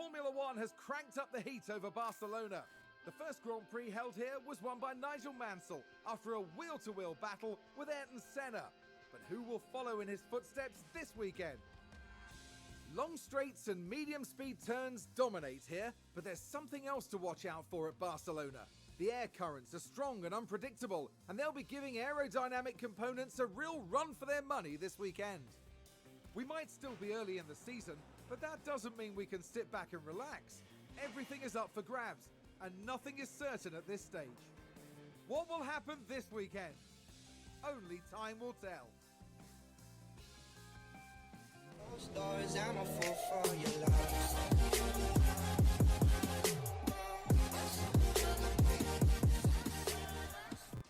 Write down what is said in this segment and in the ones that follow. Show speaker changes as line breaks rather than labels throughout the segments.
Formula One has cranked up the heat over Barcelona. The first Grand Prix held here was won by Nigel Mansell after a wheel-to-wheel battle with Ayrton Senna. But who will follow in his footsteps this weekend? Long straights and medium-speed turns dominate here, but there's something else to watch out for at Barcelona. The air currents are strong and unpredictable, and they'll be giving aerodynamic components a real run for their money this weekend. We might still be early in the season, but that doesn't mean we can sit back and relax. Everything is up for grabs, and nothing is certain at this stage. What will happen this weekend? Only time will tell.
I'm a fool for your love.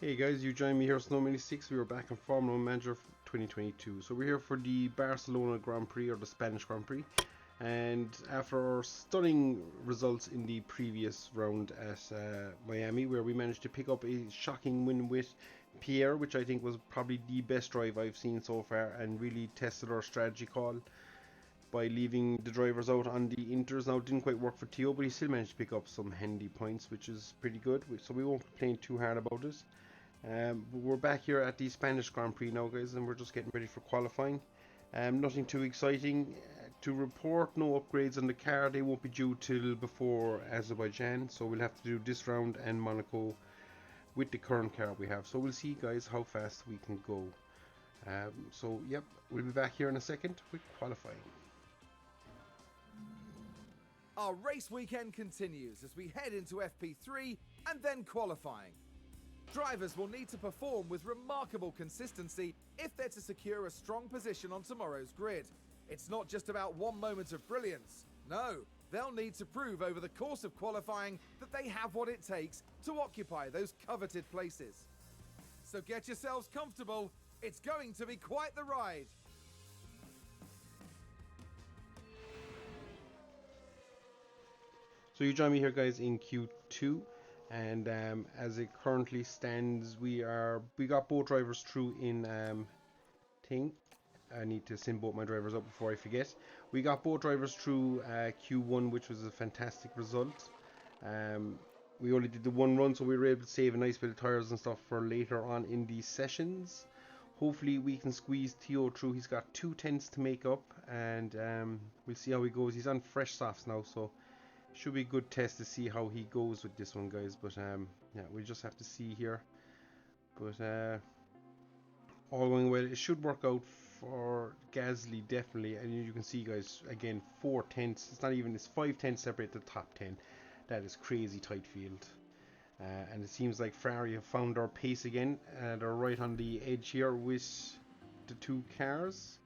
Hey guys, you join me here, Snow86. We are back in Formula 1 Manager 2022. So we're here for the Barcelona Grand Prix, or the Spanish Grand Prix. And after our stunning results in the previous round at Miami, where we managed to pick up a shocking win with Pierre, which I think was probably the best drive I've seen so far, and really tested our strategy call by leaving the drivers out on the inters. Now, it didn't quite work for Theo, but he still managed to pick up some handy points, which is pretty good, so we won't complain too hard about it. But we're back here at the Spanish Grand Prix now, guys, and we're just getting ready for qualifying. Nothing too exciting to report. No upgrades on the car. They won't be due till before Azerbaijan, so we'll have to do this round and Monaco with the current car we have. So we'll see, guys, how fast we can go. So yep, we'll be back here in a second with qualifying.
Our race weekend continues as we head into FP3 and then qualifying. Drivers will need to perform with remarkable consistency if they're to secure a strong position on tomorrow's grid. It's not just about one moment of brilliance. No, they'll need to prove over the course of qualifying that they have what it takes to occupy those coveted places. So get yourselves comfortable. It's going to be quite the ride.
So you join me here, guys, in Q2. And as it currently stands, we got both drivers through in thing. I need to send both my drivers up before I forget. We got both drivers through Q1, which was a fantastic result. We only did the one run, so we were able to save a nice bit of tires and stuff for later on in these sessions. Hopefully we can squeeze Theo through. He's got 2 tenths to make up, and we'll see how he goes. He's on fresh softs now, so should be a good test to see how he goes with this one, guys. But yeah, we just have to see here. But all going well. It should work out for Gasly, definitely. And you can see, guys, again, 4 tenths. It's not even, it's 5 tenths separate the top 10. That is crazy tight field. And it seems like Ferrari have found our pace again. They're right on the edge here with the 2 cars.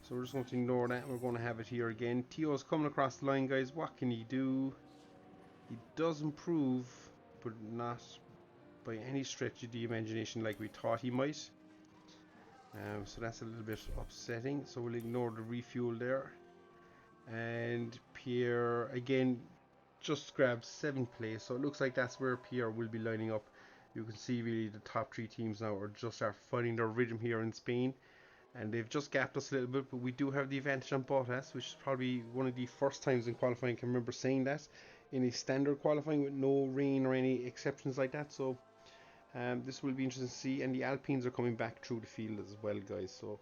So we're just going to ignore that. We're going to have it here again. Theo's coming across the line, guys. What can he do? He does improve, but not by any stretch of the imagination like we thought he might. So that's a little bit upsetting. So we'll ignore the refuel there. And Pierre, again, just grabbed 7th place. So it looks like that's where Pierre will be lining up. You can see really the top 3 teams now are just finding their rhythm here in Spain. And they've just gapped us a little bit, but we do have the advantage on Bottas, which is probably one of the first times in qualifying I can remember saying that in a standard qualifying with no rain or any exceptions like that. So this will be interesting to see. And the Alpines are coming back through the field as well, guys. So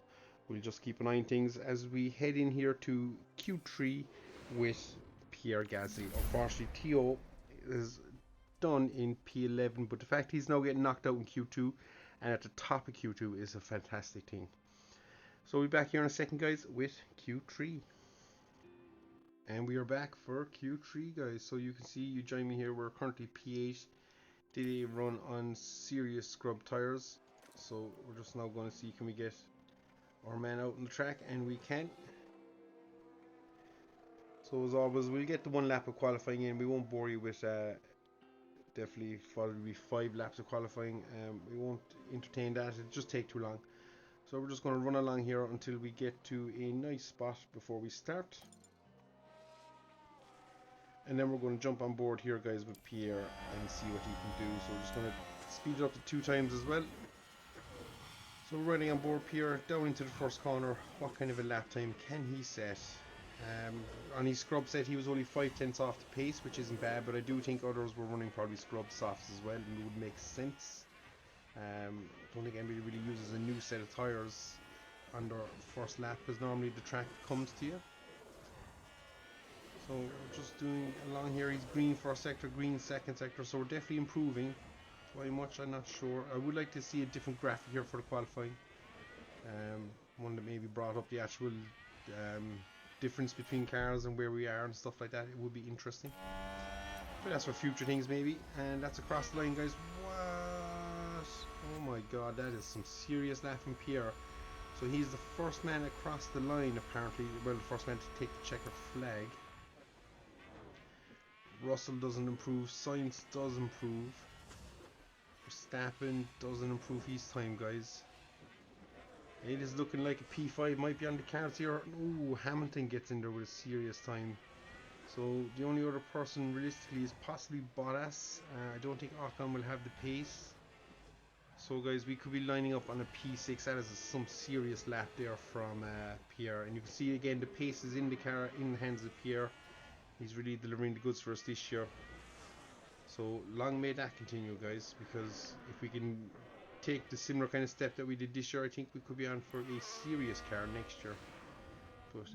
we'll just keep an eye on things as we head in here to Q3 with Pierre Gasly. Unfortunately, Theo is done in P11, but the fact he's now getting knocked out in Q2 and at the top of Q2 is a fantastic thing. So we'll be back here in a second, guys, with Q3. And we are back for Q3, guys. So you can see, you join me here, we're currently P8. Did a run on serious scrub tires. So we're just now going to see, can we get our man out on the track? And we can. So as always, we'll get the 1 lap of qualifying in. We won't bore you with definitely probably 5 laps of qualifying. We won't entertain that, it'll just take too long. So we're just going to run along here until we get to a nice spot before we start. And then we're going to jump on board here, guys, with Pierre and see what he can do. So we're just going to speed it up to 2 times as well. So we're running on board Pierre down into the first corner. What kind of a lap time can he set? On his scrub set he was only 5/10 off the pace, which isn't bad, but I do think others were running probably scrub softs as well, and it would make sense. Don't think anybody really uses a new set of tyres on their first lap, because normally the track comes to you. So we're just doing along here. He's green first sector, green second sector, so we're definitely improving. Why much I'm not sure. I would like to see a different graphic here for the qualifying. One that maybe brought up the actual difference between cars and where we are and stuff like that. It would be interesting. But that's for future things maybe. And that's across the line, guys. What? Oh my god, that is some serious lap from Pierre. So he's the first man across the line apparently. Well, the first man to take the checkered flag. Russell doesn't improve. Sainz does improve. Verstappen doesn't improve his time, guys. It is looking like a P5 might be on the cards here. Ooh, Hamilton gets in there with a serious time. So the only other person realistically is possibly Bottas. I don't think Ocon will have the pace. So guys, we could be lining up on a P6. That is some serious lap there from Pierre. And you can see again the pace is in the car, in the hands of Pierre. He's really delivering the goods for us this year. So long may that continue, guys, because if we can take the similar kind of step that we did this year, I think we could be on for a serious car next year. But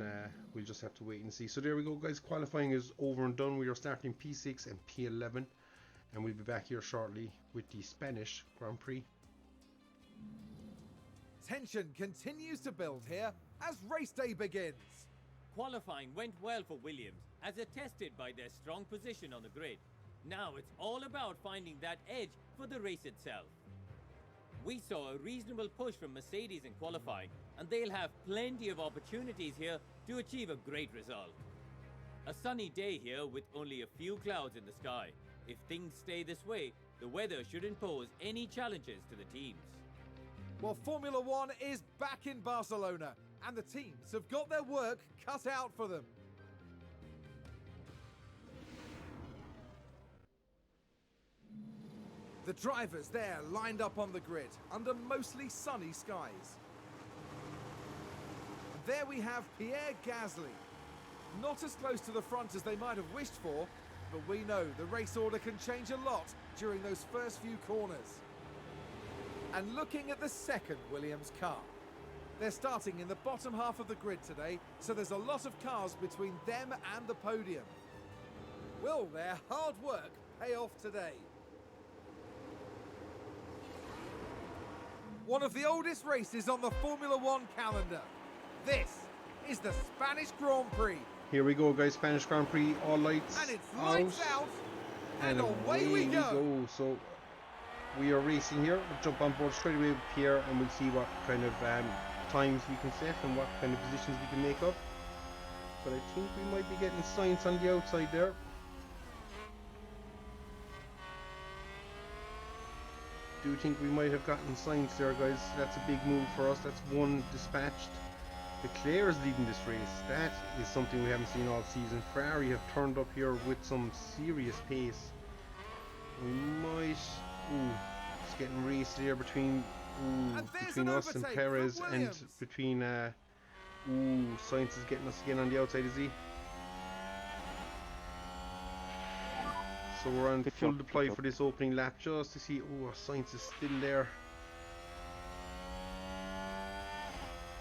we'll just have to wait and see. So there we go, guys. Qualifying is over and done. We are starting P6 and P11, and we'll be back here shortly with the Spanish Grand Prix.
Tension continues to build here as race day begins.
Qualifying went well for Williams, as attested by their strong position on the grid. Now it's all about finding that edge for the race itself. We saw a reasonable push from Mercedes in qualifying, and they'll have plenty of opportunities here to achieve a great result. A sunny day here with only a few clouds in the sky. If things stay this way, the weather shouldn't pose any challenges to the teams.
Well, Formula One is back in Barcelona, and the teams have got their work cut out for them. The drivers there lined up on the grid under mostly sunny skies. And there we have Pierre Gasly. Not as close to the front as they might have wished for, but we know the race order can change a lot during those first few corners. And looking at the second Williams car. They're starting in the bottom half of the grid today, so there's a lot of cars between them and the podium. Will their hard work pay off today? One of the oldest races on the Formula One calendar. This is the Spanish Grand Prix.
Here we go, guys. Spanish Grand Prix, all lights
And it's lights out, and away we go.
So we are racing here. We'll jump on board straight away with Pierre, and we'll see what kind of times we can set and what kind of positions we can make up. But I think we might be getting Sainz on the outside there. Do think we might have gotten Sainz there, guys. That's a big move for us. That's one dispatched. Leclerc is leading this race. That is something we haven't seen all season. Ferrari have turned up here with some serious pace. We might... Ooh, it's getting raced here between us and Perez, and between Sainz is getting us again on the outside, is he? So we're on full deploy for this opening lap just to see. Oh, Sainz is still there.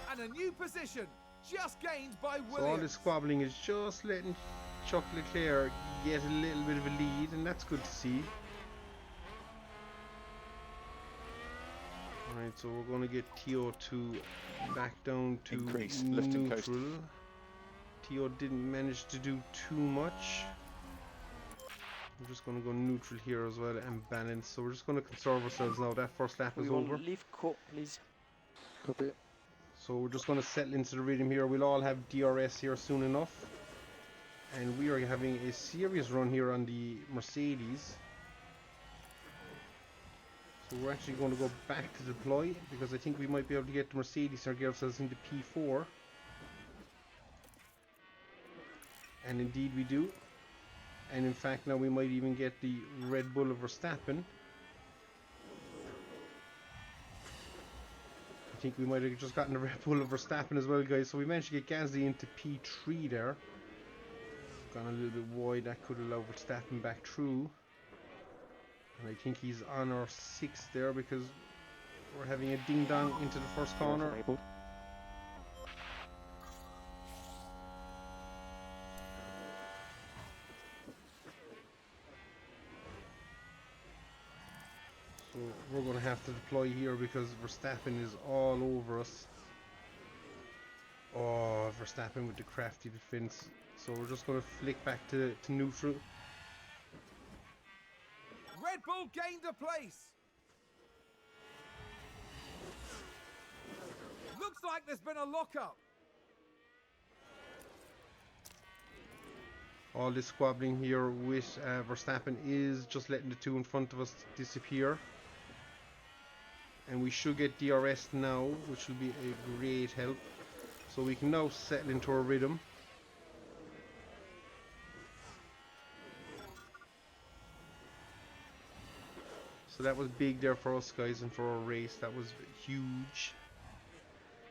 And a new position just gained by Williams.
So all this squabbling is just letting Chuck Leclerc get a little bit of a lead, and that's good to see. Alright, so we're going to get TO2 back down to neutral. TO didn't manage to do too much. We're just going to go neutral here as well and balance. So we're just going to conserve ourselves now. That first lap is over.
Leave court, please. Copy.
So we're just going to settle into the rhythm here. We'll all have DRS here soon enough. And we are having a serious run here on the Mercedes. So we're actually going to go back to deploy, because I think we might be able to get the Mercedes or get ourselves into P4. And indeed we do. And in fact now we might even get the Red Bull of Verstappen. I think we might have just gotten the Red Bull of Verstappen as well, guys. So we managed to get Gasly into P3 there. Gone a little bit wide, that could allow Verstappen back through. And I think he's on our 6th there because we're having a ding-dong into the first corner. So we're going to have to deploy here because Verstappen is all over us. Oh, Verstappen with the crafty defense. So we're just going to flick back to neutral.
Red Bull gained a place. Looks like there's been a lockup.
All this squabbling here with Verstappen is just letting the two in front of us disappear. And we should get DRS now, which will be a great help. So we can now settle into our rhythm. So that was big there for us, guys, and for our race. That was huge.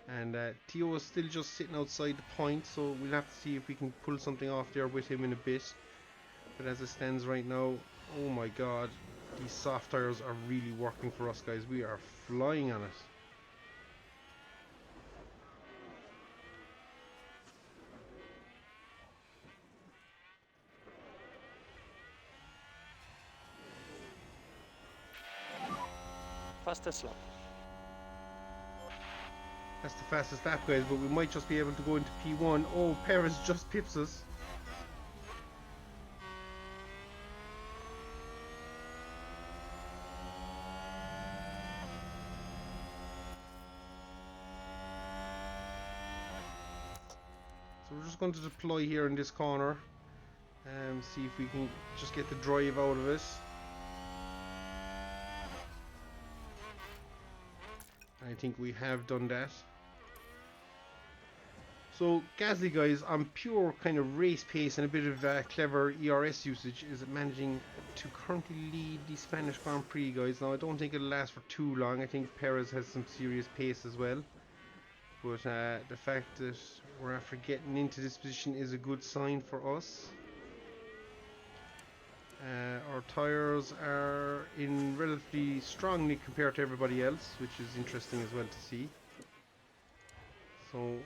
And Theo is still just sitting outside the point, so we'll have to see if we can pull something off there with him in a bit. But as it stands right now, oh my god, these soft tires are really working for us, guys. We are flying on it.
Fastest lap.
That's the fastest lap, guys, but we might just be able to go into P1. Oh, Perez just pips us. So we're just going to deploy here in this corner and see if we can just get the drive out of it. I think we have done that. So Gasly, guys, on pure kind of race pace and a bit of clever ERS usage, is managing to currently lead the Spanish Grand Prix, guys. Now I don't think it'll last for too long. I think Perez has some serious pace as well. But the fact that we're after getting into this position is a good sign for us. Our tyres are in relatively strong nick compared to everybody else, which is interesting as well to see. So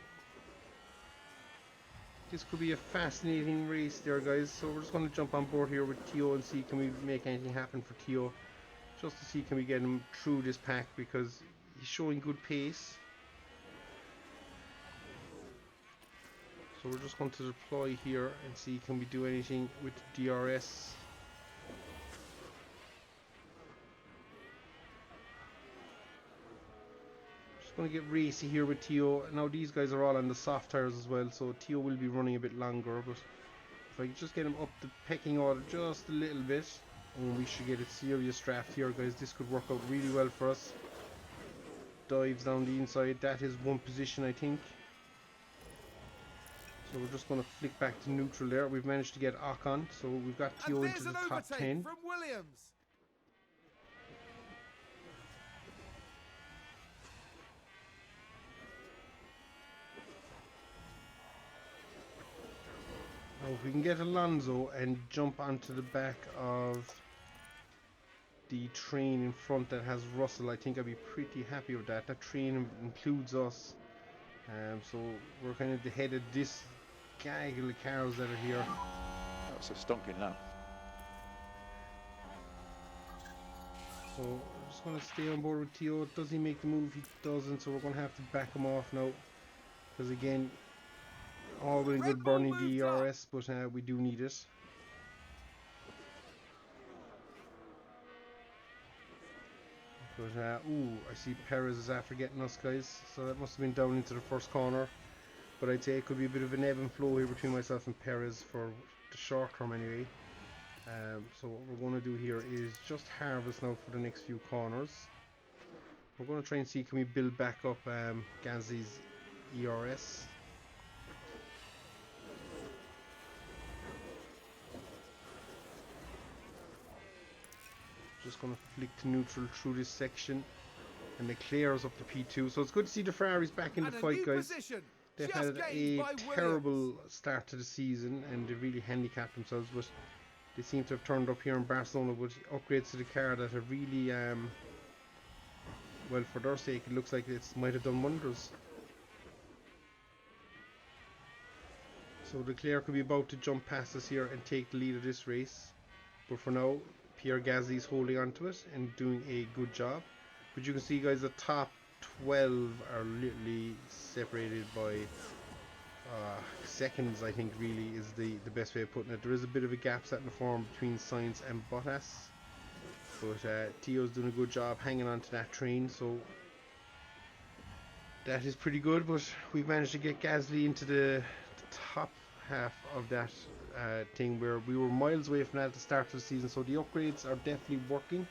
this could be a fascinating race there, guys. So we're just going to jump on board here with Theo and see can we make anything happen for Theo, just to see can we get him through this pack because he's showing good pace. So we're just going to deploy here and see can we do anything with the DRS. Just going to get racy here with Theo. Now these guys are all on the soft tires as well, so Theo will be running a bit longer, but if I can just get him up the pecking order just a little bit, and we should get a serious draft here, guys. This could work out really well for us. Dives down the inside, that is one position, I think. So we're just going to flick back to neutral there. We've managed to get Ocon, so we've got Theo into the top 10.
From Williams.
Now if we can get Alonso and jump onto the back of the train in front that has Russell, I think I'd be pretty happy with that. That train includes us. So we're kind of the head of this gaggle of cars that are here.
That's a stonking lap.
So we're just going to stay on board with Theo. Does he make the move? He doesn't, so we're going to have to back him off now. Because again, all very good burning the ERS, but we do need it. But ooh, I see Perez is after getting us, guys. So that must have been down into the first corner. But I'd say it could be a bit of an ebb and flow here between myself and Perez for the short term anyway. So what we're going to do here is just harvest now for the next few corners. We're going to try and see can we build back up Gasly's ERS. Just going to flick to neutral through this section And Leclerc's up to P2. So it's good to see the Ferraris back in the
And a
fight,
new
guys.
position.
They've
Just
had
gained
a
by
terrible
Williams.
start to the season and they really handicapped themselves, but they seem to have turned up here in Barcelona with upgrades to the car that have really, well, for their sake, it looks like it might have done wonders. So Leclerc could be about to jump past us here and take the lead of this race, but for now, Pierre Gasly is holding on to it and doing a good job. But you can see, guys, the top 12 are literally separated by seconds, I think, really is the best way of putting it. There is a bit of a gap set in the form between Sainz and Bottas, but Tio's doing a good job hanging on to that train, so that is pretty good. But we've managed to get Gasly into the top half of that thing where we were miles away from that at the start of the season, so the upgrades are definitely working.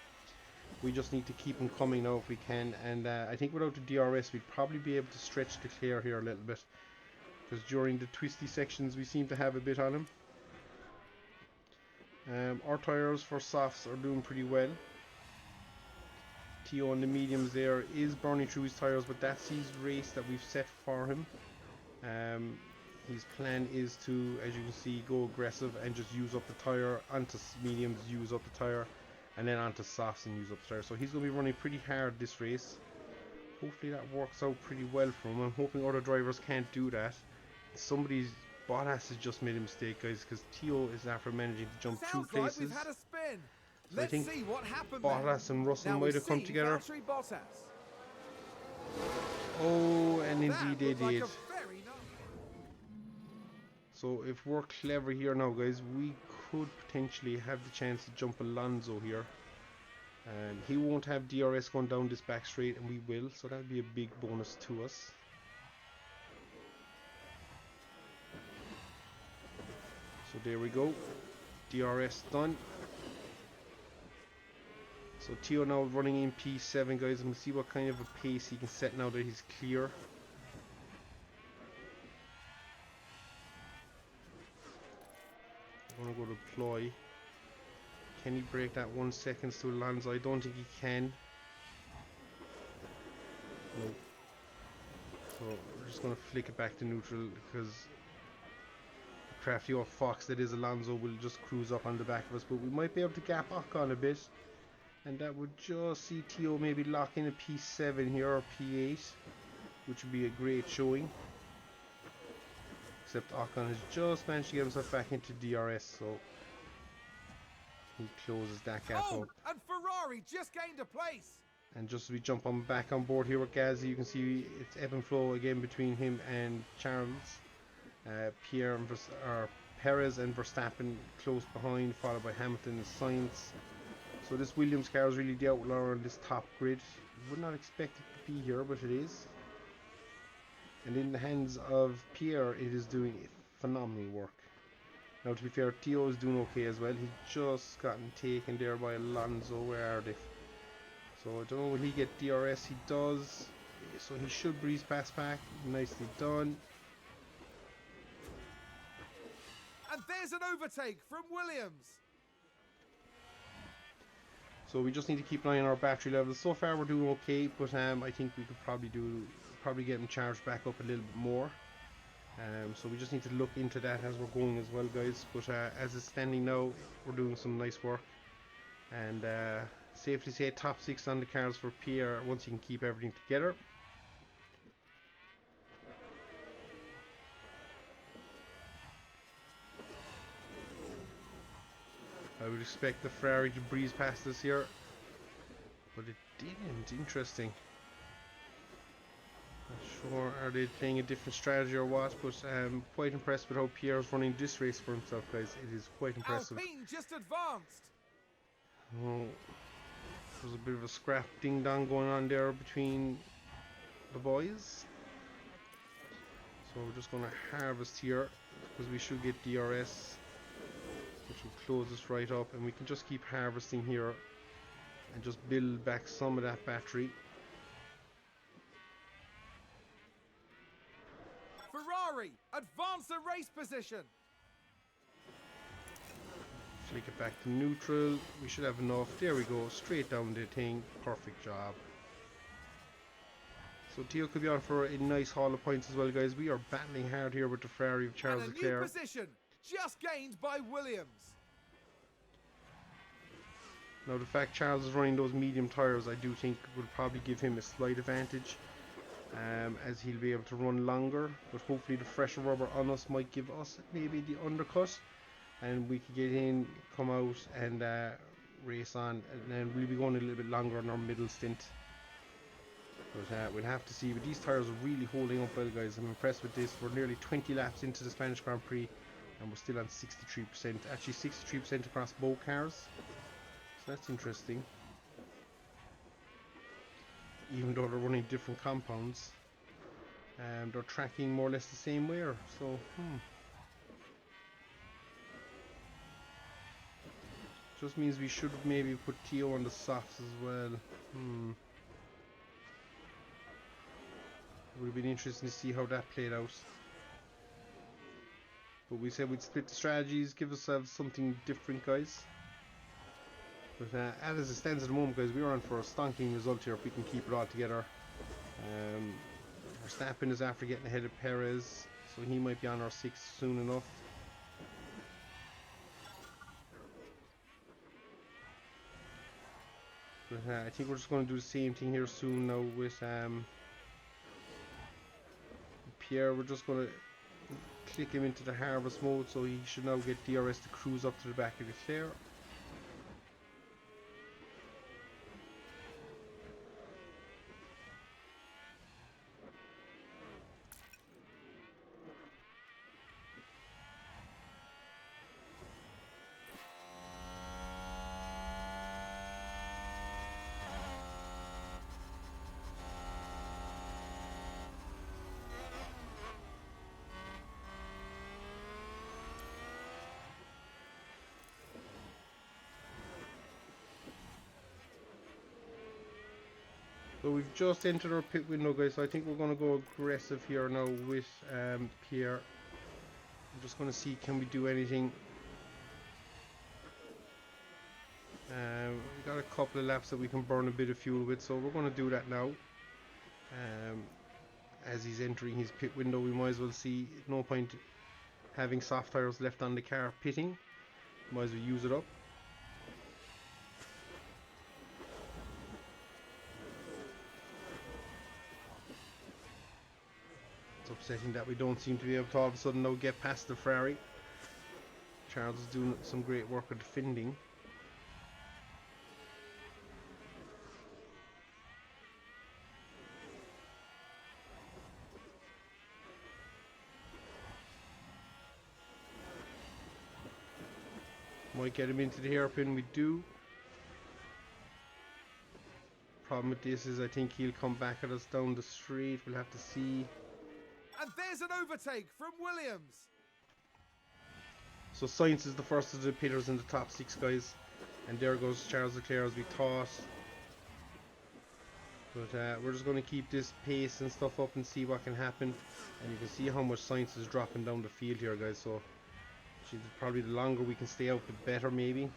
We just need to keep them coming now if we can, and I think without the DRS we'd probably be able to stretch the clear here a little bit, because during the twisty sections we seem to have a bit on him. Our tyres for softs are doing pretty well. Tio on the mediums there is burning through his tyres, but that's his race that we've set for him. His plan is to, as you can see, go aggressive and just use up the tyre, onto mediums, use up the tyre, and then onto softs and use up the tyre. So he's going to be running pretty hard this race. Hopefully that works out pretty well for him. I'm hoping other drivers can't do that. Bottas has just made a mistake, guys, because Tio is after managing to jump
Sounds
2
like
places.
we've had a spin.
So I
Let's
think
see what happened
Bottas
there.
and Russell
Now
might
we've
have come
seen
together.
Valtteri Bottas.
Oh, and
That
indeed they
looked like
did.
a very nice...
So if we're clever here now, guys, we could potentially have the chance to jump Alonso here. He won't have DRS going down this back straight, and we will, so that'll be a big bonus to us. So there we go, DRS done. So Tio now running in P7, guys, and we'll see what kind of a pace he can set now that he's clear. I'm gonna go to deploy. Can he break that 1 second to Alonso? I don't think he can. No. So we're just gonna flick it back to neutral, because the crafty old fox that is Alonso will just cruise up on the back of us, but we might be able to gap Ocon a bit, and that would just see Tio maybe lock in a P7 here, or P8, which would be a great showing. Except Ocon has just managed to get himself back into DRS, so he closes that gap up.
And Ferrari just gained a place.
And just as we jump back on board here with Gasly, you can see it's ebb and flow again between him and Charles. Perez and Verstappen close behind, followed by Hamilton and Sainz. So this Williams car is really the outlaw on this top grid. Would not expect it to be here, but it is. And in the hands of Pierre, it is doing phenomenal work. Now, to be fair, Tio is doing okay as well. He's just gotten taken there by Alonso. Where are they? So I don't know, will he get DRS? He does. So he should breeze past back. Nicely done.
And there's an overtake from Williams.
So we just need to keep an eye on our battery levels. So far we're doing okay, but I think we could probably get them charged back up a little bit more. So we just need to look into that as we're going as well, guys. But as it's standing now, we're doing some nice work. And safe to say top 6 on the cars for Pierre once you can keep everything together. I would expect the Ferrari to breeze past us here, but it didn't. Interesting. Not sure, are they playing a different strategy or what, but I'm quite impressed with how Pierre's running this race for himself, guys. It is quite impressive.
Alpine just advanced.
Oh, there's a bit of a scrap ding-dong going on there between the boys. So we're just going to harvest here, because we should get DRS, which will close us right up, and we can just keep harvesting here and just build back some of that battery.
Ferrari advance the race position.
Flick it back to neutral. We should have enough. There we go. Straight down the thing. Perfect job. So Theo could be on for a nice haul of points as well, guys. We are battling hard here with the Ferrari of Charles
And a new
Leclerc.
position just gained by Williams.
Now the fact Charles is running those medium tyres, I do think will probably give him a slight advantage, as he'll be able to run longer. But hopefully the fresher rubber on us might give us maybe the undercut, and we could get in, come out and race on, and then we'll be going a little bit longer on our middle stint. But we'll have to see. But these tyres are really holding up well, guys. I'm impressed with this. We're nearly 20 laps into the Spanish Grand Prix, and we're still on 63%. Actually 63% across both cars. So that's interesting. Even though they're running different compounds, they're tracking more or less the same wear. So, just means we should maybe put Theo on the softs as well. It would have been interesting to see how that played out. But we said we'd split the strategies, give ourselves something different, guys. But as it stands at the moment, guys, we are on for a stonking result here if we can keep it all together. Verstappen is after getting ahead of Perez, so he might be on our 6th soon enough. But I think we're just going to do the same thing here soon now with Pierre. We're just going to click him into the harvest mode, so he should now get DRS to cruise up to the back of Leclerc. So we've just entered our pit window, guys, so I think we're going to go aggressive here now with Pierre. I'm just going to see, can we do anything? We've got a couple of laps that we can burn a bit of fuel with, so we're going to do that now. As he's entering his pit window, we might as well see, no point having soft tires left on the car pitting. Might as well use it up. Upsetting that we don't seem to be able to all of a sudden now get past the Ferrari. Charles is doing some great work of defending. Might get him into the hairpin, we do. Problem with this is I think he'll come back at us down the street, we'll have to see.
And there's an overtake from Williams.
So Sainz is the first of the pitters in the top 6, guys. And there goes Charles Leclerc as we thought. But we're just going to keep this pace and stuff up and see what can happen. And you can see how much Sainz is dropping down the field here, guys. So probably the longer we can stay out, the better maybe.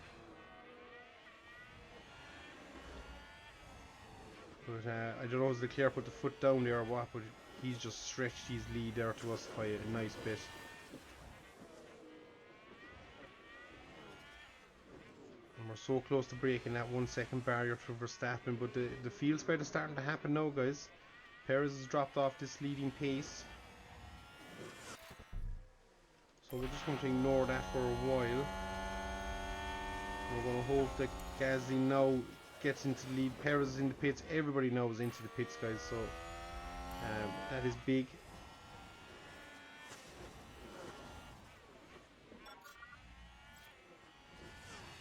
But I don't know if Leclerc put the foot down there or what, but he's just stretched his lead there to us by a nice bit. And we're so close to breaking that 1 second barrier for Verstappen, but the field spread is starting to happen now, guys. Perez has dropped off this leading pace. So we're just going to ignore that for a while. We're going to hope that Gasly now gets into the lead. Perez is in the pits. Everybody now is into the pits, guys. So that is big.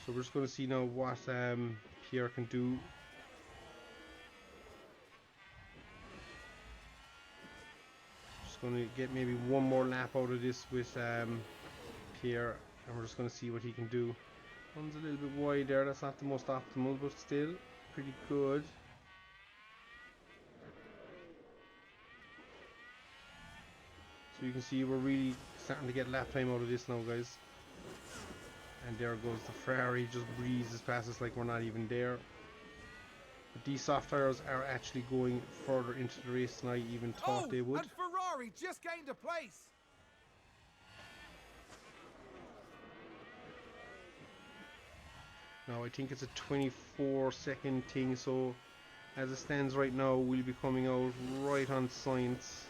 So we're just going to see now what Pierre can do. Just going to get maybe one more lap out of this with Pierre, and we're just going to see what he can do. One's a little bit wide there. That's not the most optimal, but still pretty good. So you can see we're really starting to get lap time out of this now, guys. And there goes the Ferrari, just breezes past us like we're not even there. But these soft tyres are actually going further into the race than I even thought they would.
And Ferrari just gained a place.
Now I think it's a 24-second thing, so as it stands right now we'll be coming out right on Sainz.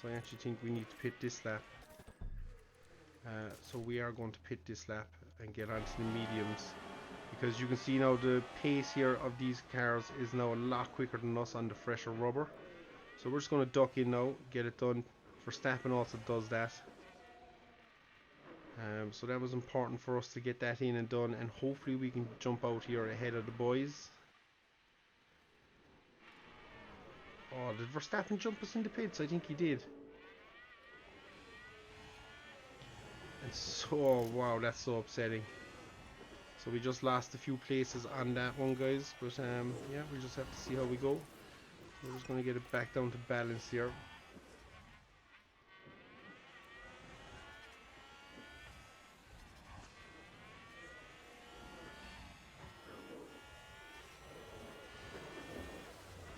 So I actually think we need to pit this lap. So we are going to pit this lap and get onto the mediums, because you can see now the pace here of these cars is now a lot quicker than us on the fresher rubber. So we're just going to duck in now, get it done. Verstappen also does that. So that was important for us to get that in and done, and hopefully we can jump out here ahead of the boys. Oh, did Verstappen jump us in the pits? I think he did. And so, wow, that's so upsetting. So we just lost a few places on that one, guys. But yeah, we just have to see how we go. We're just going to get it back down to balance here.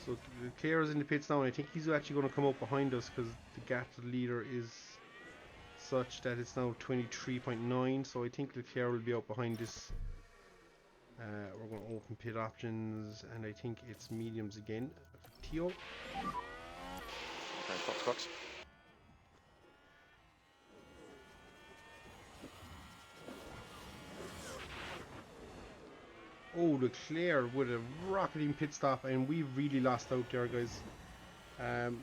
So Leclerc is in the pits now, and I think he's actually going to come up behind us because the gap to the leader is such that it's now 23.9. So I think Leclerc will be out behind this. We're going to open pit options, and I think it's mediums again. Tio.
Okay, box.
Oh, Leclerc with a rocketing pit stop, and we've really lost out there, guys. So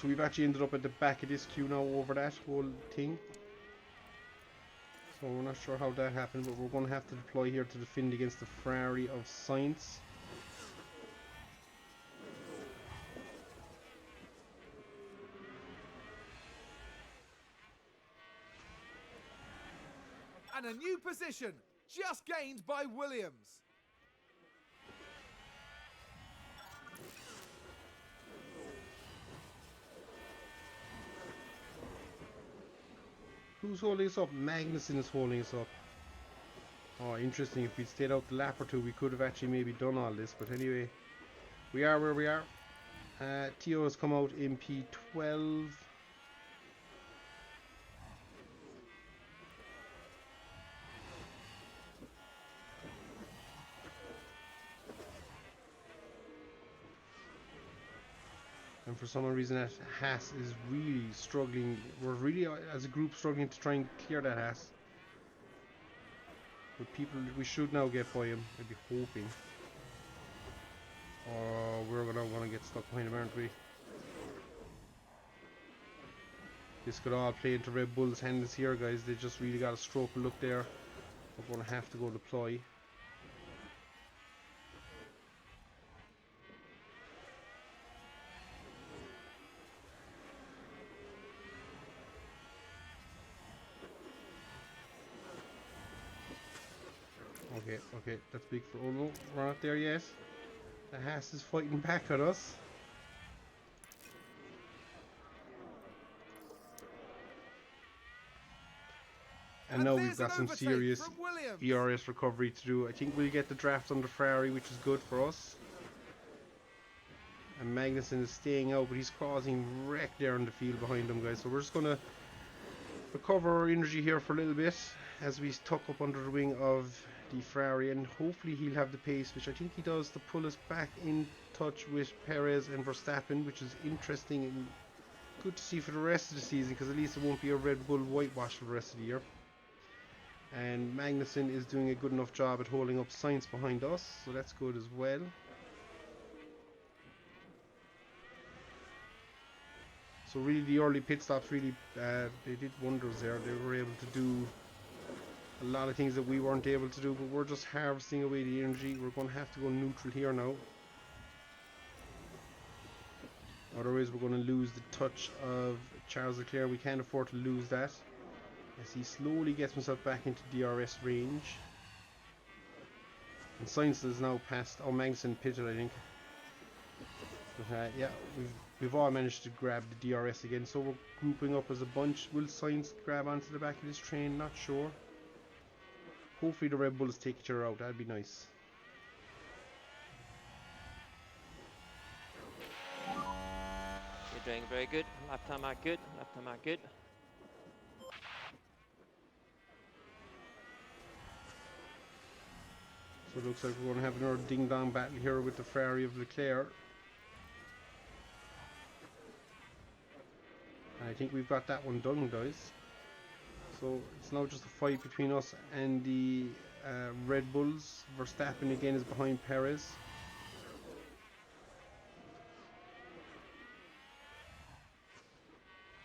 we've actually ended up at the back of this queue now over that whole thing. So we're not sure how that happened, but we're going to have to deploy here to defend against the Ferrari of Sainz.
And a new position, just gained by Williams.
Who's holding us up? Magnussen is holding us up. Oh, interesting. If we'd stayed out the lap or two, we could have actually maybe done all this. But anyway, we are where we are. Tio has come out in P12. And for some reason that Haas is really struggling. We're really, as a group, struggling to try and clear that Haas. But people, we should now get by him, I'd be hoping. Or we're gonna want to get stuck behind him, aren't we? This could all play into Red Bull's hands here, guys. They just really got a stroke of luck there. We're gonna have to go deploy. Okay, that's big for Olo. We're not there yet. The Haas is fighting back at us. And now we've got some serious ERS recovery to do. I think we'll get the draft on the Ferrari, which is good for us. And Magnussen is staying out, but he's causing wreck there in the field behind him, guys. So we're just going to recover our energy here for a little bit as we tuck up under the wing of the Ferrari, and hopefully he'll have the pace, which I think he does, to pull us back in touch with Perez and Verstappen, which is interesting and good to see for the rest of the season, because at least it won't be a Red Bull whitewash for the rest of the year. And Magnussen is doing a good enough job at holding up Sainz behind us, so that's good as well. So really the early pit stops really they did wonders there. They were able to do a lot of things that we weren't able to do, but we're just harvesting away the energy. We're going to have to go neutral here now. Otherwise we're going to lose the touch of Charles Leclerc. We can't afford to lose that, as he slowly gets himself back into DRS range. And Sainz is now past, oh, Magnussen pitted, I think. But yeah, we've all managed to grab the DRS again, so we're grouping up as a bunch. Will Sainz grab onto the back of this train? Not sure. Hopefully the Red Bulls take each other out, that'd be nice.
doing very good. Lap time out good. Lap time out good.
So it looks like we're going to have another ding-dong battle here with the Ferrari of Leclerc. And I think we've got that one done, guys. So it's now just a fight between us and the Red Bulls. Verstappen again is behind Perez.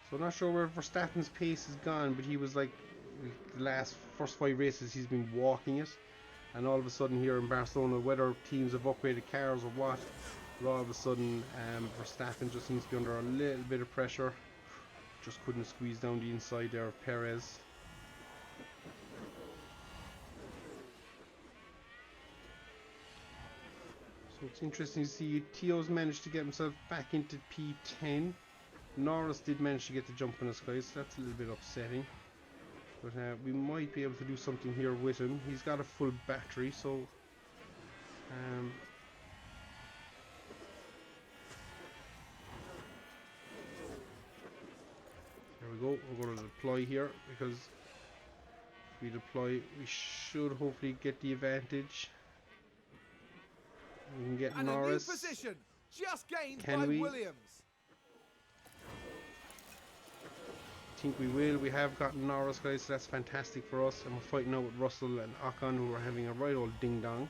So I'm not sure where Verstappen's pace has gone, but he was like the first 5 races he's been walking it. And all of a sudden here in Barcelona, whether teams have upgraded cars or what, but all of a sudden Verstappen just seems to be under a little bit of pressure. Just couldn't squeeze down the inside there of Perez. So it's interesting to see Tio's managed to get himself back into P10. Norris did manage to get the jump on us, guys, so that's a little bit upsetting. But we might be able to do something here with him. He's got a full battery, so there we go. We're going to deploy here, because if we deploy, we should hopefully get the advantage. We can get
And
Norris.
a new position, just gained
Can
by
we?
Williams.
I think we will. We have gotten Norris, guys, so that's fantastic for us. And we're fighting out with Russell and Ocon, who are having a right old ding-dong.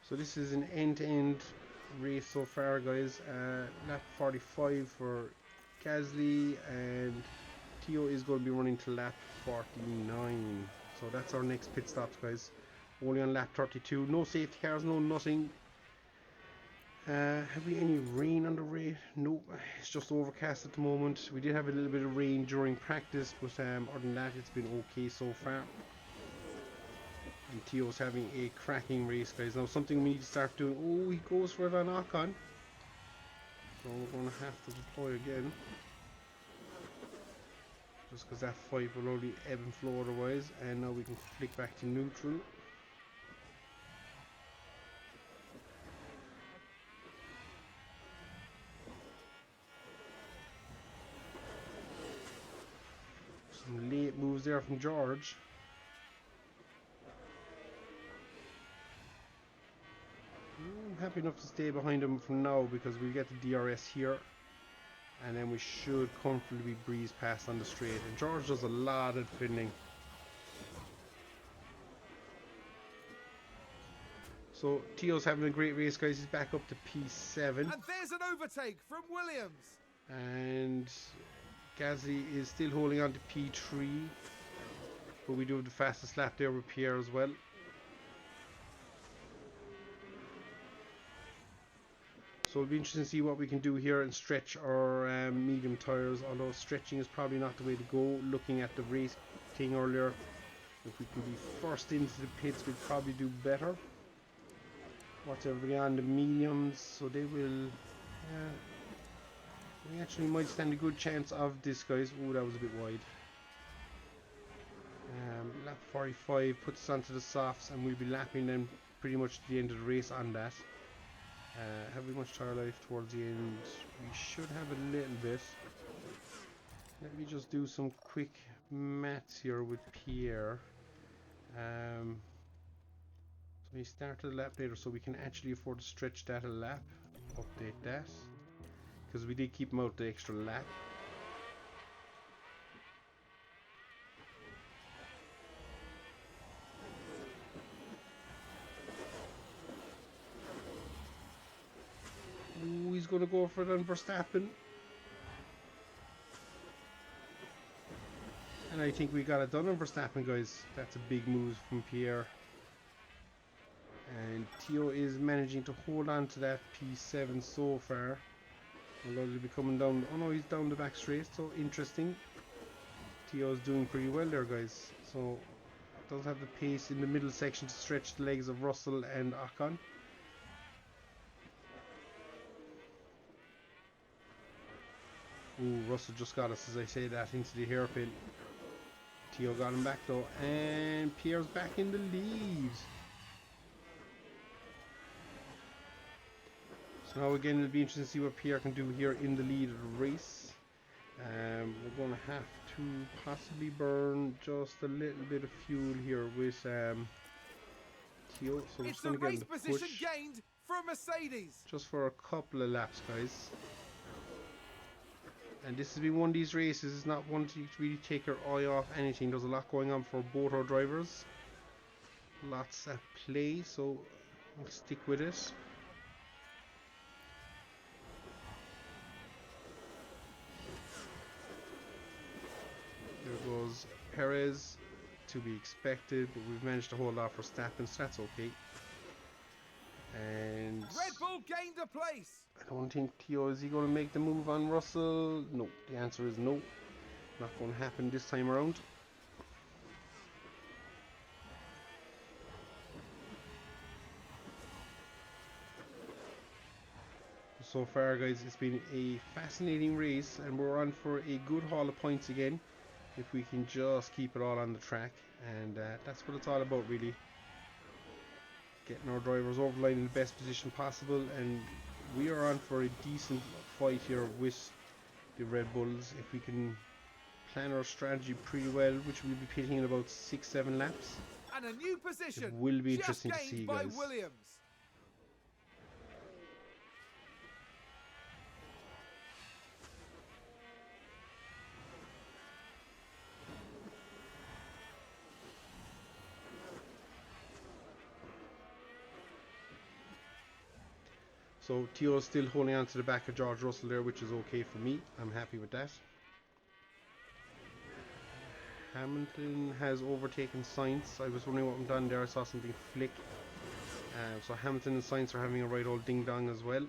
So this is an end-to-end race so far, guys. Lap 45 for Gasly, and Tio is going to be running to lap 49. So that's our next pit stops, guys. Only on lap 32. No safety cars, no nothing. Have we any rain on the way? Nope, it's just overcast at the moment. We did have a little bit of rain during practice, but other than that, it's been okay so far. And Tio's having a cracking race, guys. Now, something we need to start doing. Oh, he goes for it on Ocon. So we're going to have to deploy again. Just because that fight will only ebb and flow otherwise. And now we can flick back to neutral. Some late moves there from George. I'm happy enough to stay behind him for now, because we get the DRS here, and then we should comfortably breeze past on the straight. And George does a lot of defending. So Tio's having a great race, guys. He's back up to P7.
And there's an overtake from Williams.
And Gasly is still holding on to P3, but we do have the fastest lap there with Pierre as well. So it'll be interesting to see what we can do here and stretch our medium tyres, although stretching is probably not the way to go. Looking at the race thing earlier, if we can be first into the pits, we'd probably do better. Whatever beyond the mediums, so they will... we actually might stand a good chance of this, guys. Oh, that was a bit wide. Lap 45 puts us onto the softs, and we'll be lapping them pretty much to the end of the race on that. Have we much tyre life towards the end? We should have a little bit. Let me just do some quick maths here with Pierre. So he started a lap later, so we can actually afford to stretch that a lap. Update that, because we did keep him out the extra lap. Ooh, he's going to go for it on Verstappen. And I think we got it done on Verstappen, guys. That's a big move from Pierre. And Tio is managing to hold on to that P7 so far. Although he'll be coming down. Oh no, he's down the back straight, so interesting. Tio's doing pretty well there, guys. So does have the pace in the middle section to stretch the legs of Russell and Ocon. Ooh, Russell just got us, as I say that, into the hairpin. Tio got him back though, and Pierre's back in the lead. So now again, it'll be interesting to see what Pierre can do here in the lead of the race. We're going to have to possibly burn just a little bit of fuel here with Theo. So we're just
It's a
going to get him
race
to
position
push
gained for a Mercedes.
just for a couple of laps, guys. And this has been one of these races. It's not one to really take your eye off anything. There's a lot going on for both our drivers. Lots at play, so we'll stick with it. There goes Perez, to be expected, but we've managed to hold off for Verstappen, so that's okay. And
Red Bull gained a place.
I don't think Theo, is he going to make the move on Russell? No, the answer is no. Not going to happen this time around. So far, guys, it's been a fascinating race, and we're on for a good haul of points again if we can just keep it all on the track. And that's what it's all about, really. Getting our drivers over the line in the best position possible, and we are on for a decent fight here with the Red Bulls. If we can plan our strategy pretty well, which we'll be pitting in about 6-7 laps,
And a new position.
it will be
just
interesting to
gained
see,
by
guys.
Williams.
So Theo is still holding on to the back of George Russell there, which is okay for me. I'm happy with that. Hamilton has overtaken Sainz. I was wondering what I'm done there. I saw something flick. So Hamilton and Sainz are having a right old ding dong as well.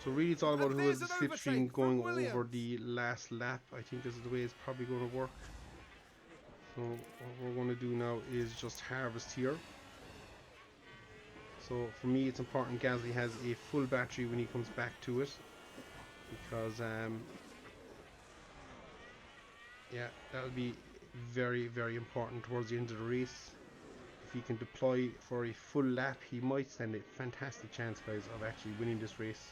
So really it's all about
And
who has
there's
the
an
slipstream
overtake
going
from
over
Williams.
the last lap. I think this is the way it's probably going to work. So what we're going to do now is just harvest here. So for me it's important Gasly has a full battery when he comes back to it, because yeah, that will be very, very important towards the end of the race. If he can deploy for a full lap, he might stand a fantastic chance, guys, of actually winning this race.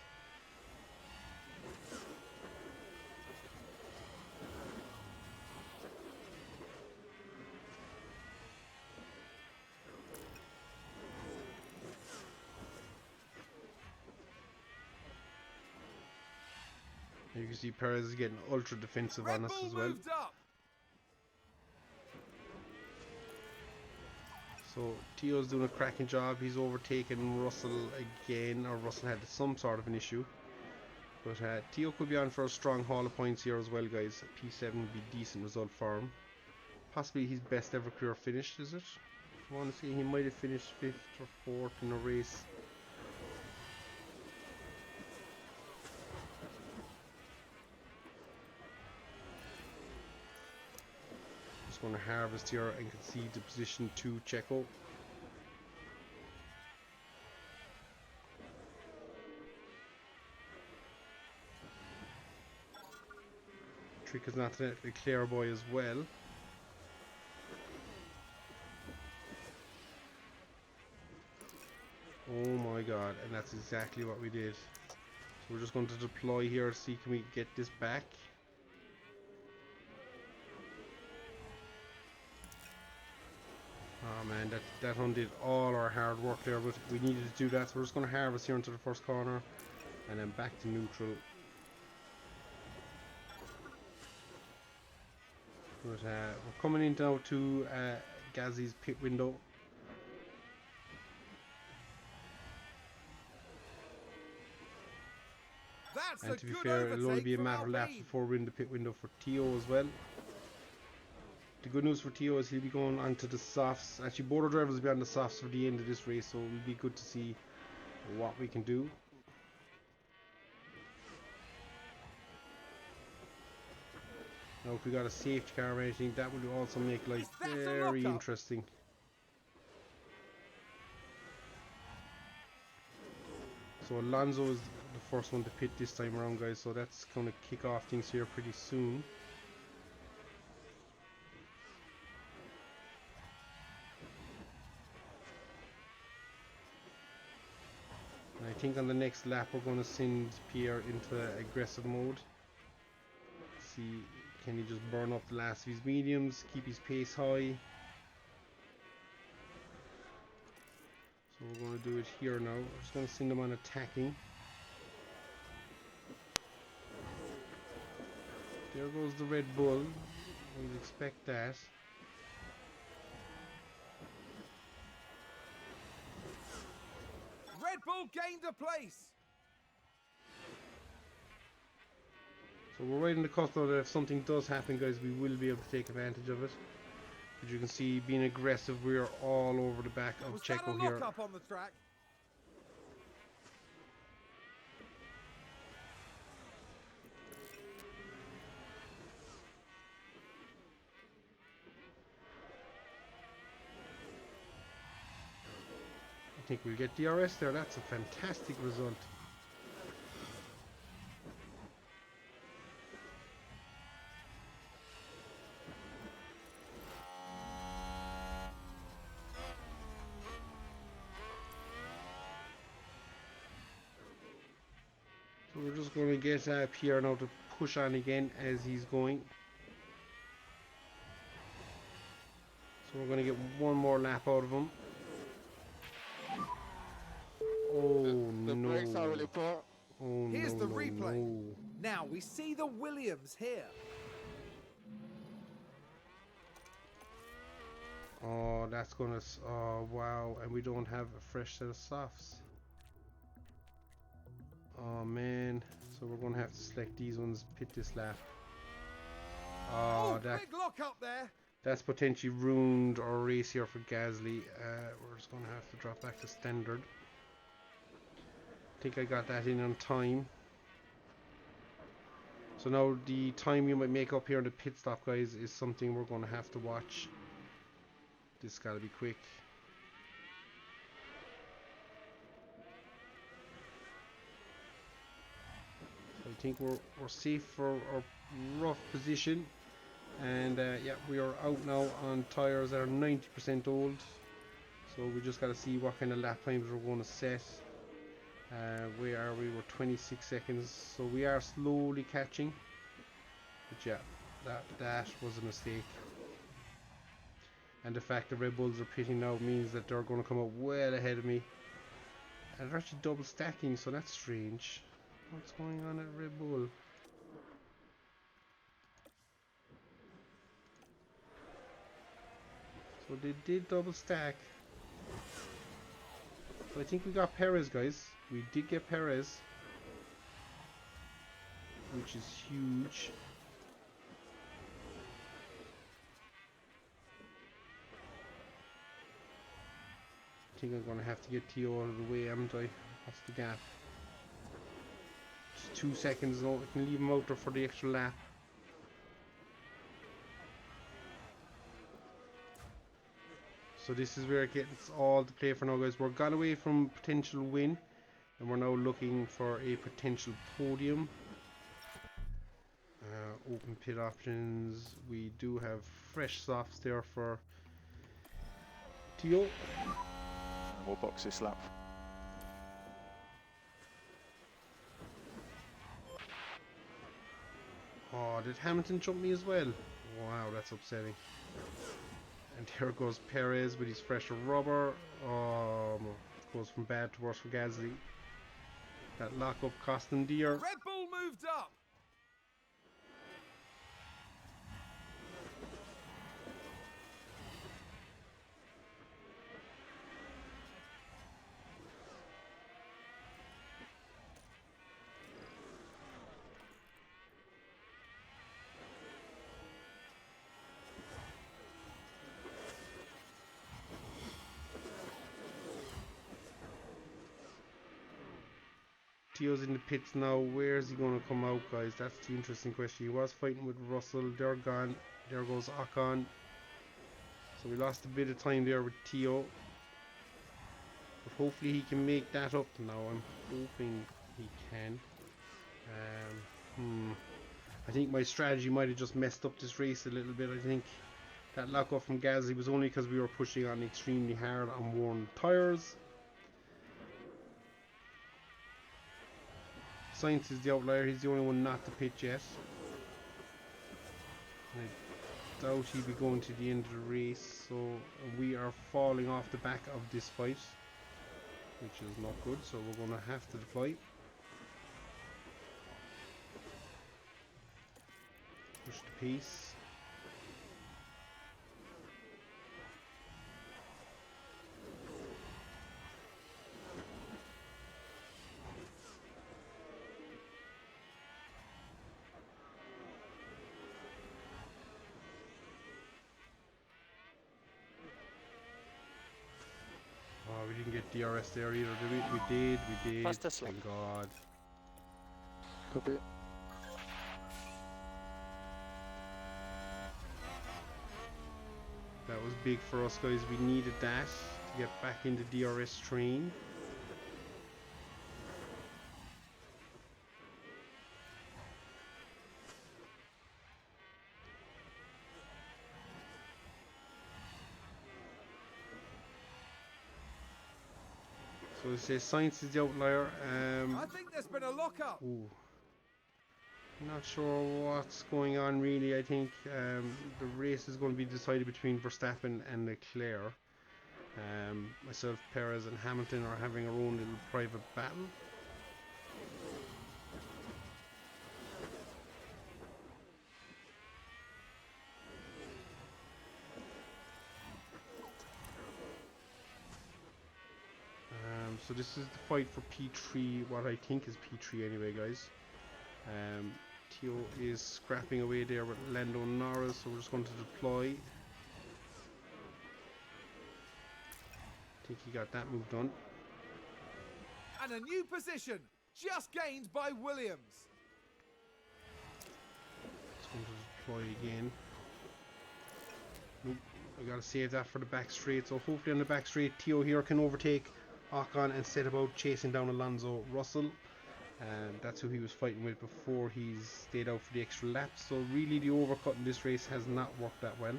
You can see Perez is getting ultra defensive
Red
on us
Bull
as well.
moved up.
So Theo's doing a cracking job. He's overtaken Russell again, or Russell had some sort of an issue. But Theo could be on for a strong haul of points here as well, guys. P7 would be a decent result for him. Possibly his best ever career finish, is it? I want to say he might have finished 5th or 4th in a race. Just going to harvest here and concede the position to Checo. Trick is not a clear boy as well. Oh my god, and that's exactly what we did. So we're just going to deploy here to see can we get this back. Oh man, that undid all our hard work there, but we needed to do that, so we're just going to harvest here into the first corner and then back to neutral. But we're coming in now to Gasly's pit window.
That's
And
a
to be
good
fair, it'll only
overtake
be a
from
matter of laps
Alpine.
before we're in the pit window for Theo as well. The good news for Theo is he'll be going onto the softs. Actually, both our drivers will be on the softs for the end of this race, so it'll be good to see what we can do. Now, if we got a safety car or anything, that would also make life
Is that a
very
lockup?
interesting. So Alonso is the first one to pit this time around, guys, so that's going to kick off things here pretty soon. think on the next lap we're going to send Pierre into aggressive mode. See, can he just burn up the last of his mediums, keep his pace high. So we're going to do it here now. We're just going to send him on attacking. There goes the Red Bull. We'd expect that.
Red Bull gained a place.
So we're right in the cusp now that if something does happen, guys, we will be able to take advantage of it. As you can see, being aggressive, we are all over the back of Checo here.
Up on the track?
I think we'll get DRS there. That's a fantastic result. So we're just going to get Pierre now to push on again as he's going. So we're going to get one more lap out of him. Oh
The
no.
brakes are really poor.
Oh,
Here's the
no,
replay.
no.
Now we see the Williams here.
Oh, that's gonna. Oh, wow. And we don't have a fresh set of softs. Oh, man. So we're gonna have to select these ones, pit this lap. Oh,
Big lock up there.
that's potentially ruined our race here for Gasly. We're just gonna have to drop back to standard. I think I got that in on time. So now the time you might make up here in the pit stop, guys, is something we're going to have to watch. This got to be quick. So I think we're safe for our rough position. And yeah, we are out now on tyres that are 90% old. So we just got to see what kind of lap times we're going to set. Where are we? We're 26 seconds, so we are slowly catching. But yeah, that was a mistake. And the fact the Red Bulls are pitting now means that they're going to come up well ahead of me. And they're actually double stacking, so that's strange. What's going on at Red Bull? So they did double stack. So I think we got Perez, guys. We did get Perez, which is huge. I think I'm going to have to get Tio out of the way, haven't I? What's the gap? Just 2 seconds, though. I can leave him out there for the extra lap. So this is where it gets all the play for now, guys. We're gone away from potential win, and we're now looking for a potential podium. Open pit options. We do have fresh softs there for Tio.
We'll box this lap.
Oh, did Hamilton jump me as well? Wow, that's upsetting. And here goes Perez with his fresher rubber. Goes from bad to worse for Gasly. That lockup cost him dear.
Red Bull moved up.
Tio's in the pits now. Where is he going to come out, guys? That's the interesting question. He was fighting with Russell. They're gone. There goes Ocon. So we lost a bit of time there with Tio. But hopefully he can make that up now. I'm hoping he can. I think my strategy might have just messed up this race a little bit. I think that lockup from Gasly was only because we were pushing on extremely hard on worn tyres. Sainz is the outlier. He's the only one not to pit yet. I doubt he'll be going to the end of the race, so we are falling off the back of this fight, which is not good, so we're going to have to deploy. Push the pace. Oh, we didn't get DRS there either, did we? We did.
Fastest lap.
Thank God.
Copy.
That was big for us, guys. We needed that to get back in the DRS train. So it says Science is the outlier.
I think there's been a lockup.
Ooh. Not sure what's going on really. I think the race is going to be decided between Verstappen and Leclerc. Myself, Perez and Hamilton are having our own little private battle. So this is the fight for P3, what I think is P3 anyway, guys. Theo is scrapping away there with Lando Norris, so we're just going to deploy. I think he got that move done.
And a new position, just gained by Williams.
Just going to deploy again. Nope, I gotta save that for the back straight, so hopefully on the back straight Theo here can overtake Ocon and set about chasing down Alonso Russell. And that's who he was fighting with before he's stayed out for the extra laps. So really the overcut in this race has not worked that well.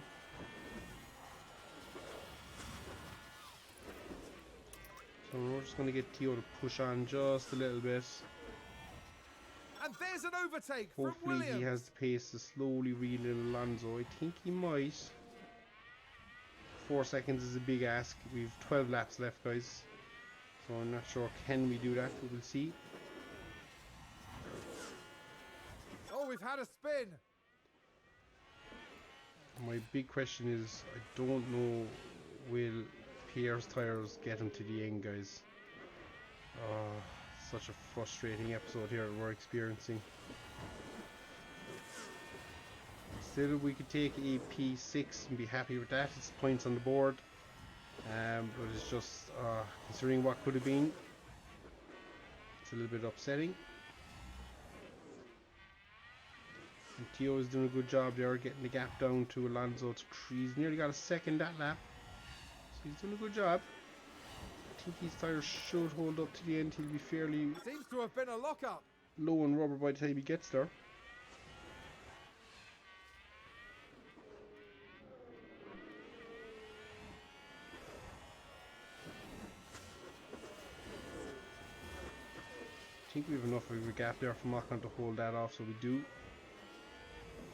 So we're just going to get Theo to push on just a little bit.
And there's an overtake from
Hopefully
Williams.
he has the pace to slowly reel in Alonso. I think he might. 4 seconds is a big ask. We've 12 laps left, guys. So I'm not sure, can we do that? We will see.
Oh, we've had a spin.
My big question is, I don't know, will Pierre's tyres get him to the end, guys? Oh, such a frustrating episode here that we're experiencing. Still, we could take a P6 and be happy with that. It's points on the board. But it's just, considering what could have been, it's a little bit upsetting. And Theo is doing a good job there, getting the gap down to Alonso to 3. He's nearly got a second that lap. So he's doing a good job. I think his tyres should hold up to the end. He'll be fairly
Seems to have been a lockup.
low on rubber by the time he gets there. I think we have enough of a gap there for Ocon to hold that off, so we do.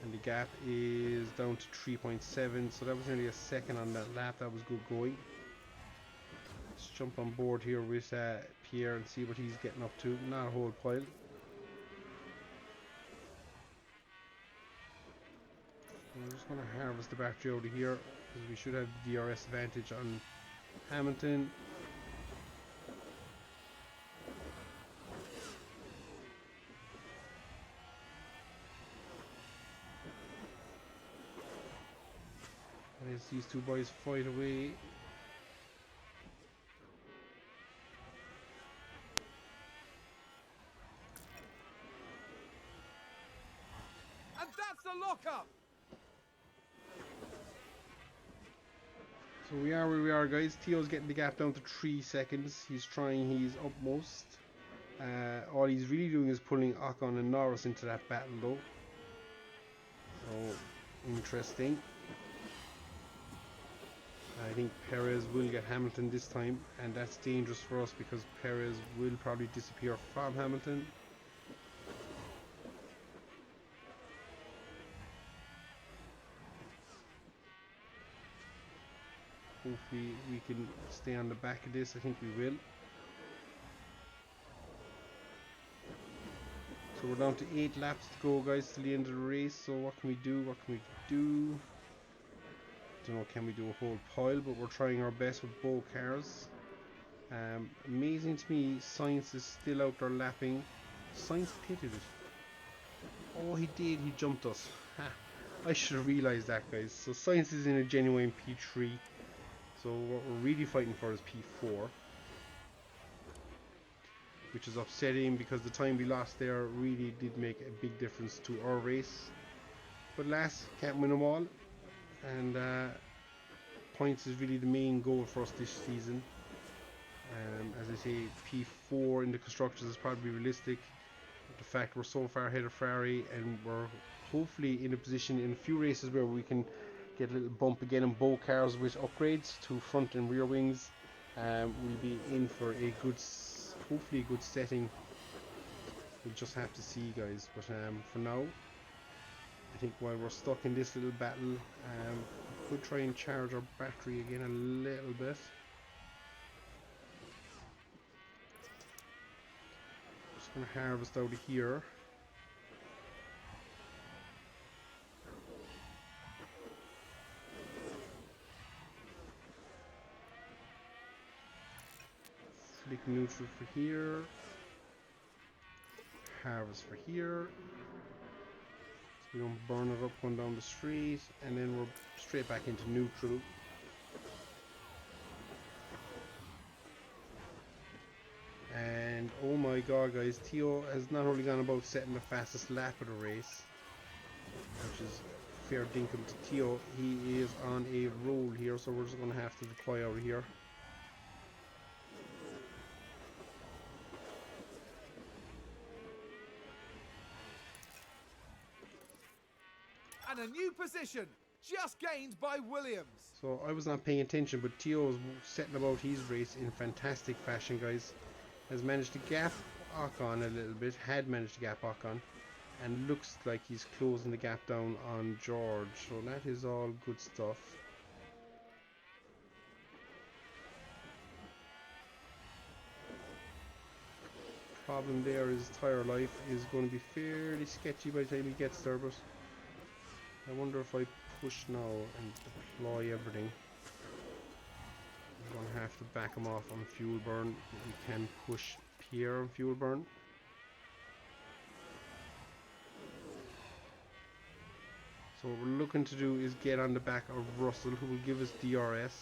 And the gap is down to 3.7, so that was nearly a second on that lap. That was good going. Let's jump on board here with Pierre and see what he's getting up to. Not a whole pile. We're just going to harvest the battery out of here, because we should have the DRS advantage on Hamilton. And as these two boys fight away.
And that's a lockup.
So we are where we are, guys. Theo's getting the gap down to 3 seconds. He's trying his utmost. All he's really doing is pulling Ocon and Norris into that battle, though. So, interesting. I think Perez will get Hamilton this time, and that's dangerous for us because Perez will probably disappear from Hamilton. Hopefully we can stay on the back of this. I think we will. So we're down to 8 laps to go, guys, to the end of the race. So what can we do? What can we do? Don't know, can we do a whole pile? But we're trying our best with both cars. Amazing to me, Science is still out there lapping. Science pitted it. Oh, he did. He jumped us. Ha. I should have realised that, guys. So Science is in a genuine P3. So what we're really fighting for is P4. Which is upsetting because the time we lost there really did make a big difference to our race. But last, can't win them all. And points is really the main goal for us this season. As I say, P4 in the constructors is probably realistic. The fact we're so far ahead of Ferrari, and we're hopefully in a position in a few races where we can get a little bump again in both cars with upgrades to front and rear wings. We'll be in for a good, hopefully a good setting. We'll just have to see, guys. But for now, I think while we're stuck in this little battle, we could try and charge our battery again a little bit. Just going to harvest out of here. Flick neutral for here. Harvest for here. So we don't burn it up going down the street, and then we're straight back into neutral. And oh my god, guys, Theo has not only gone about setting the fastest lap of the race, which is fair dinkum to Theo, he is on a roll here, so we're just going to have to deploy out of here.
And a new position, just gained by Williams.
So I was not paying attention, but Theo was setting about his race in fantastic fashion, guys. Has managed to gap Ocon a little bit, had managed to gap Ocon, and looks like he's closing the gap down on George. So that is all good stuff. Problem there is tyre life is going to be fairly sketchy by the time he gets there, but I wonder if I push now and deploy everything. I'm going to have to back him off on fuel burn. We can push Pierre on fuel burn. So what we're looking to do is get on the back of Russell, who will give us DRS.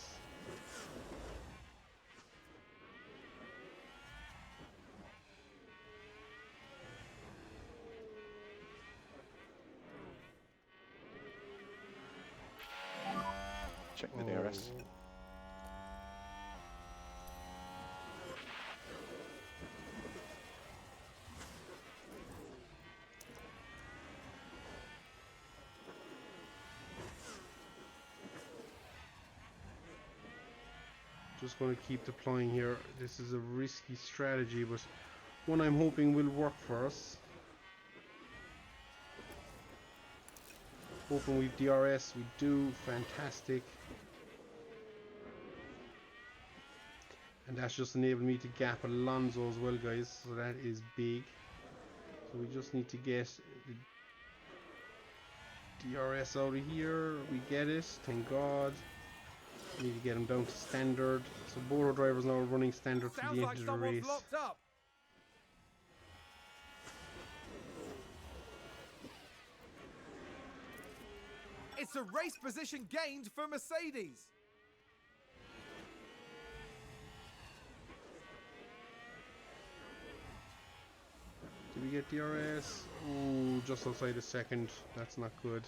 Check the DRS.
Just going to keep deploying here. This is a risky strategy, but one I'm hoping will work for us. Hoping we DRS, we do, fantastic. And that's just enabled me to gap Alonso as well, guys, so that is big. So we just need to get the DRS out of here. We get it, thank God. We need to get him down to standard. So both our drivers now are running standard to the end of the race.
Locked up. It's a race position gained for Mercedes.
Did we get DRS? Ooh, just outside a second. That's not good.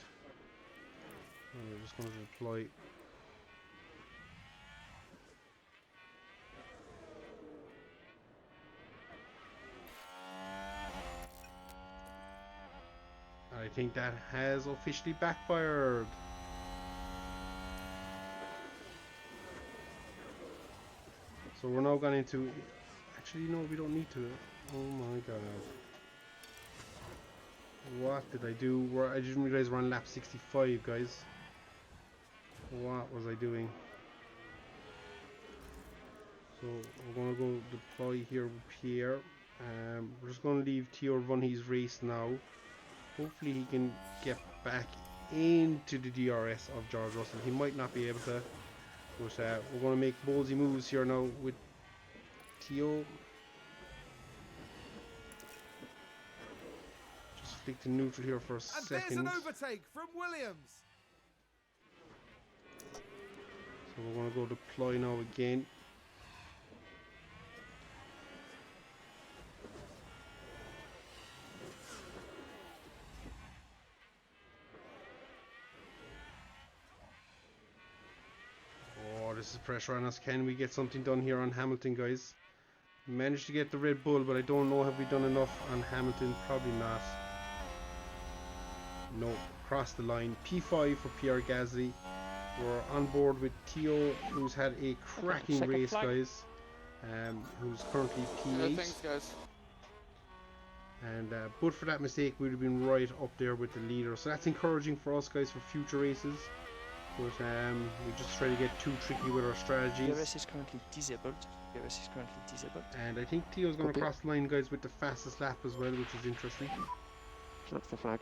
We're just going to deploy. I think that has officially backfired. So we're now going into... Actually, no, we don't need to. Oh my god. What did I do? I didn't realize we're on lap 65, guys. What was I doing? So we're going to go deploy here with Pierre. We're just going to leave Theo run his race now. Hopefully he can get back into the DRS of George Russell. He might not be able to, but we're going to make ballsy moves here now with Theo. Just flick to neutral here for a second.
And there's an overtake from Williams.
So we're going to go deploy now again. Oh, this is pressure on us. Can we get something done here on Hamilton, guys? We managed to get the Red Bull, but I don't know, have we done enough on Hamilton? Probably not. No, cross the line. P5 for Pierre Gasly. We're on board with Theo, who's had a cracking race, guys. Who's currently P8.
Thanks, guys.
And but for that mistake, we'd have been right up there with the leader. So that's encouraging for us, guys, for future races. But we just try to get too tricky with our strategies.
DRS is currently disabled. DRS is currently disabled.
And I think Theo's going to cross the line, guys, with the fastest lap as well, which is interesting.
That's the flag.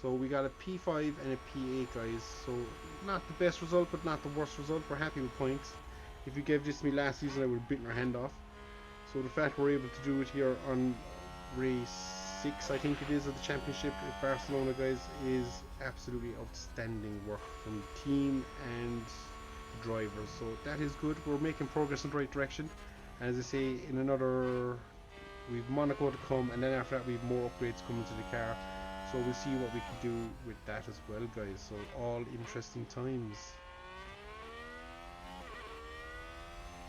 So we got a P5 and a P8, guys. So not the best result, but not the worst result. We're happy with points. If you gave this to me last season, I would have bitten our hand off. So the fact we're able to do it here on race 6, I think it is, of the championship at Barcelona, guys, is absolutely outstanding work from the team and the drivers. So that is good. We're making progress in the right direction. And as I say, in another, we've Monaco to come, and then after that we've more upgrades coming to the car. So we'll see what we can do with that as well, guys. So all interesting times.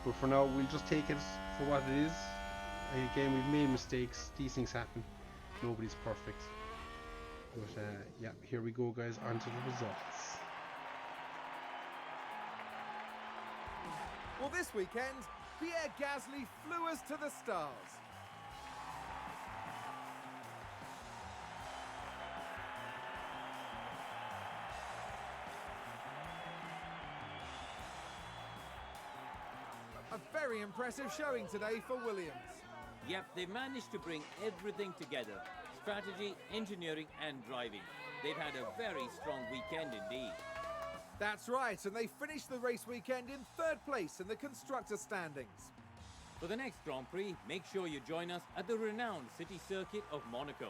But for now, we'll just take it for what it is. Again, we've made mistakes. These things happen. Nobody's perfect. But yeah, here we go, guys. On to the results.
Well, this weekend, Pierre Gasly flew us to the stars. A very impressive showing today for Williams.
Yep, they managed to bring everything together. Strategy, engineering and driving. They've had a very strong weekend indeed.
That's right, and they finished the race weekend in 3rd place in the constructor standings.
For the next Grand Prix, make sure you join us at the renowned city circuit of Monaco.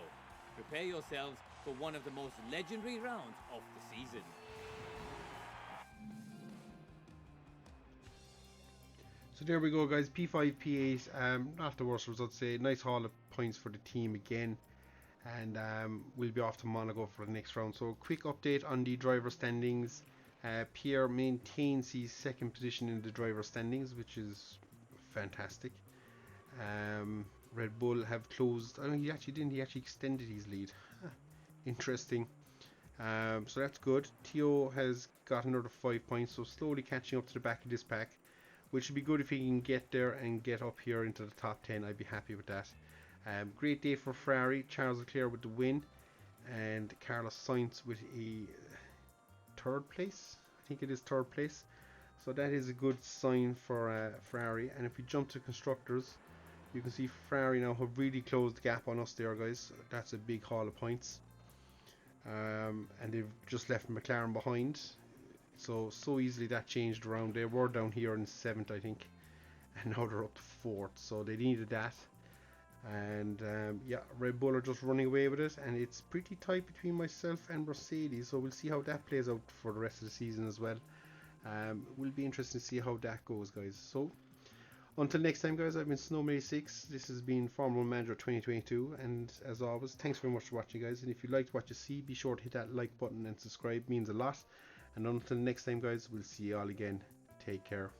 Prepare yourselves for one of the most legendary rounds of the season.
So there we go, guys. P5, P8, not the worst results, say. Nice haul of points for the team again. And we'll be off to Monaco for the next round. So quick update on the driver standings. Pierre maintains his 2nd position in the driver standings, which is fantastic. Red Bull have closed. Oh, he actually didn't. He actually extended his lead. Interesting. So that's good. Theo has got another 5 points, so slowly catching up to the back of this pack, which would be good if he can get there and get up here into the top 10. I'd be happy with that. Great day for Ferrari. Charles Leclerc with the win, and Carlos Sainz with a 3rd place. I think it is 3rd place. So that is a good sign for Ferrari. And if we jump to constructors, you can see Ferrari now have really closed the gap on us there, guys. That's a big haul of points. And they've just left McLaren behind. So easily that changed around. They were down here in 7th, I think, and now they're up to 4th. So they needed that. And yeah, Red Bull are just running away with it, and it's pretty tight between myself and Mercedes. So we'll see how that plays out for the rest of the season as well. Will be interesting to see how that goes, guys. So until next time, guys, I've been Snowmary6. This has been Formula 1 Manager 2022, and as always, thanks very much for watching, guys. And if you liked what you see, be sure to hit that like button and subscribe. It means a lot. And until next time, guys, we'll see you all again. Take care.